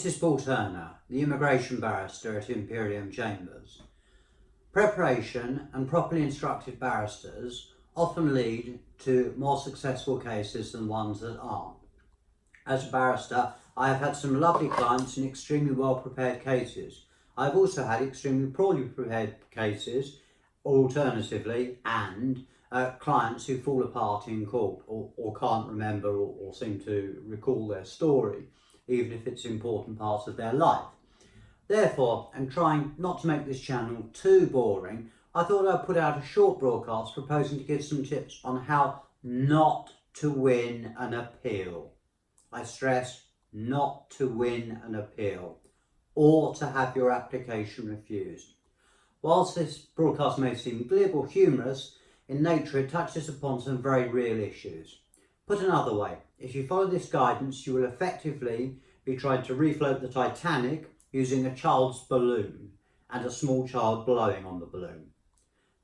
This is Paul Turner, the immigration barrister at ImperiumChambers. Preparation and properly instructed barristers often lead to more successful cases than ones that aren't. As a barrister, I have had some lovely clients in extremely well prepared cases. I've also had extremely poorly prepared cases, alternatively, and clients who fall apart in court or can't remember or seem to recall their story, even if it's important parts of their life. Therefore, and trying not to make this channel too boring, I thought I'd put out a short broadcast proposing to give some tips on how not to win an appeal. I stress, not to win an appeal, or to have your application refused. Whilst this broadcast may seem glib or humorous, in nature it touches upon some very real issues. Put another way, if you follow this guidance, you will effectively be trying to refloat the Titanic using a child's balloon and a small child blowing on the balloon.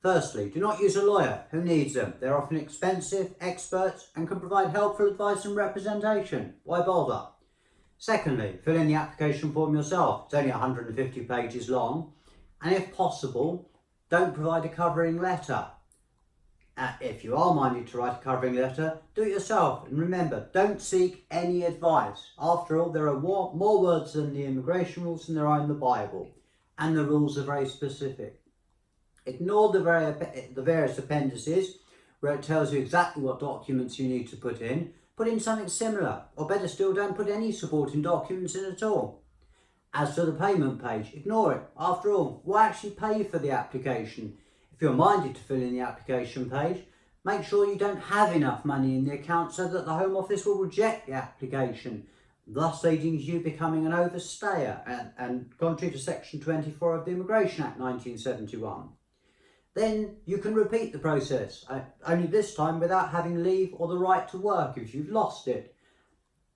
Firstly, do not use a lawyer. Who needs them? They're often expensive, experts, and can provide helpful advice and representation. Why bother? Secondly, fill in the application form yourself. It's only 150 pages long. And if possible, don't provide a covering letter. If you are minded to write a covering letter, do it yourself. And remember, don't seek any advice. After all, there are more words than the immigration rules than there are in the Bible. And the rules are very specific. Ignore the various appendices where it tells you exactly what documents you need to put in. Put in something similar, or better still, don't put any supporting documents in at all. As for the payment page, ignore it. After all, why actually pay for the application? If you're minded to fill in the application page, make sure you don't have enough money in the account so that the Home Office will reject the application, thus leading to you becoming an overstayer and contrary to Section 24 of the Immigration Act 1971. Then you can repeat the process, only this time without having leave or the right to work if you've lost it.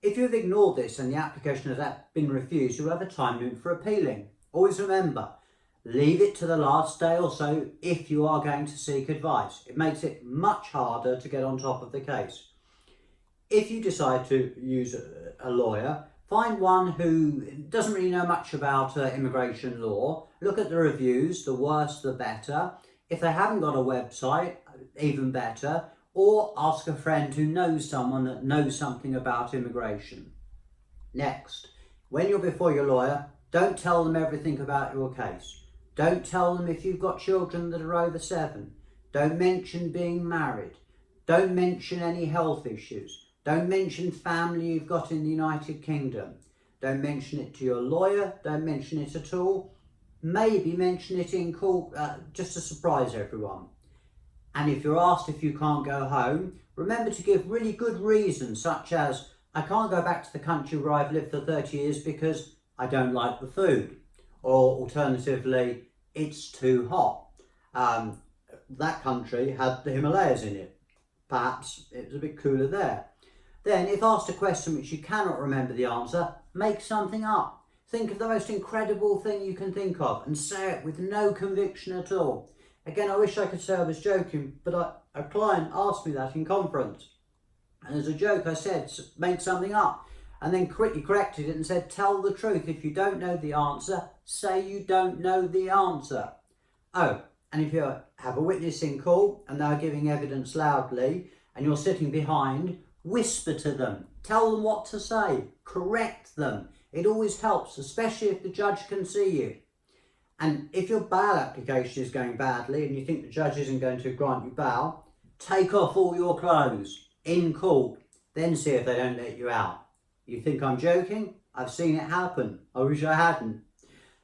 If you've ignored this and the application has been refused, you'll have a time limit for appealing. Always remember, leave it to the last day or so if you are going to seek advice. It makes it much harder to get on top of the case. If you decide to use a lawyer, find one who doesn't really know much about immigration law. Look at the reviews, the worse the better. If they haven't got a website, even better, or ask a friend who knows someone that knows something about immigration. Next, when you're before your lawyer, don't tell them everything about your case. Don't tell them if you've got children that are over 7. Don't mention being married. Don't mention any health issues. Don't mention family you've got in the United Kingdom. Don't mention it to your lawyer. Don't mention it at all. Maybe mention it in court just to surprise everyone. And if you're asked if you can't go home, remember to give really good reasons, such as, I can't go back to the country where I've lived for 30 years because I don't like the food. Or alternatively, it's too hot. That country had the Himalayas in it. Perhaps it was a bit cooler there. Then, if asked a question which you cannot remember the answer, make something up. Think of the most incredible thing you can think of and say it with no conviction at all. Again, I wish I could say I was joking, but a client asked me that in conference. And as a joke, I said, make something up. And then quickly corrected it and said, tell the truth. If you don't know the answer, say you don't know the answer. Oh, and if you have a witness in court and they're giving evidence loudly and you're sitting behind, whisper to them. Tell them what to say. Correct them. It always helps, especially if the judge can see you. And if your bail application is going badly and you think the judge isn't going to grant you bail, take off all your clothes in court, then see if they don't let you out. You think I'm joking? I've seen it happen. I wish I hadn't.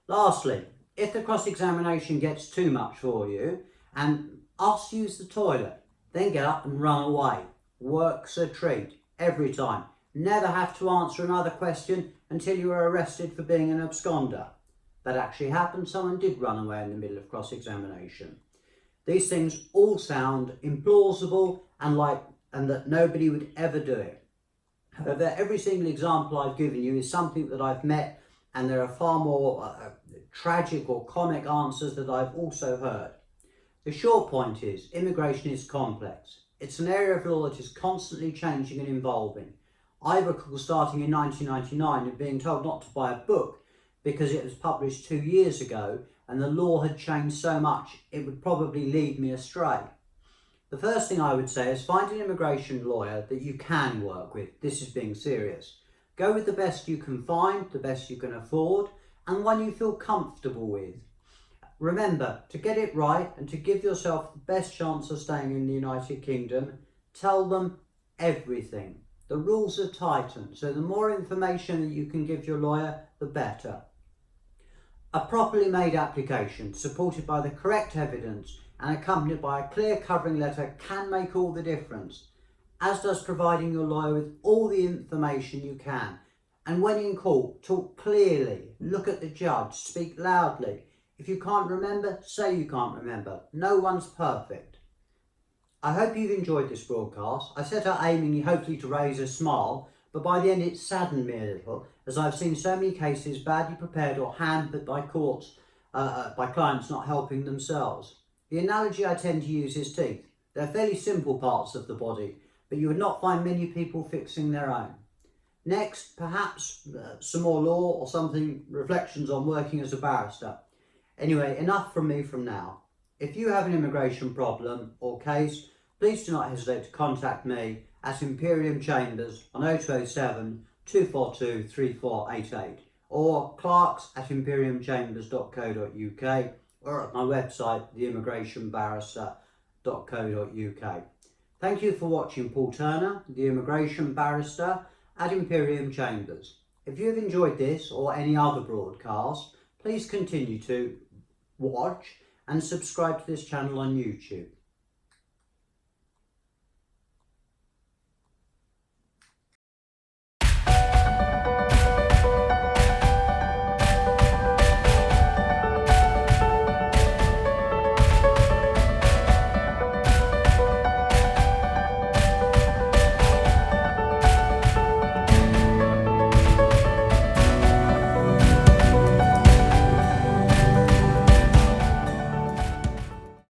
Lastly, if the cross-examination gets too much for you and asks to use the toilet, then get up and run away. Work's a treat, every time. Never have to answer another question until you are arrested for being an absconder. That actually happened. Someone did run away in the middle of cross-examination. These things all sound implausible and that nobody would ever do it. However, every single example I've given you is something that I've met, and there are far more tragic or comic answers that I've also heard. The short point is, immigration is complex. It's an area of law that is constantly changing and evolving. I recall starting in 1999 and being told not to buy a book because it was published 2 years ago and the law had changed so much it would probably lead me astray. The first thing I would say is find an immigration lawyer that you can work with. This is being serious. Go with the best you can find, the best you can afford, and one you feel comfortable with. Remember, to get it right and to give yourself the best chance of staying in the United Kingdom, tell them everything. The rules are tightened, so the more information that you can give your lawyer, the better. A properly made application, supported by the correct evidence and accompanied by a clear covering letter, can make all the difference, as does providing your lawyer with all the information you can. And when in court, talk clearly, look at the judge, speak loudly. If you can't remember, say you can't remember. No one's perfect. I hope you've enjoyed this broadcast. I set out aiming hopefully to raise a smile, but by the end it saddened me a little, as I've seen so many cases badly prepared or hampered by courts, by clients not helping themselves. The analogy I tend to use is teeth. They're fairly simple parts of the body, but you would not find many people fixing their own. Next, perhaps some more law or something, reflections on working as a barrister. Anyway, enough from me from now. If you have an immigration problem or case, please do not hesitate to contact me at ImperiumChambers on 0207 242 3488 or clerks@imperiumchambers.co.uk or at my website, theimmigration.barrister.co.uk. Thank you for watching Paul Turner, the Immigration Barrister at Imperium Chambers. If you have enjoyed this or any other broadcast, please continue to watch and subscribe to this channel on YouTube.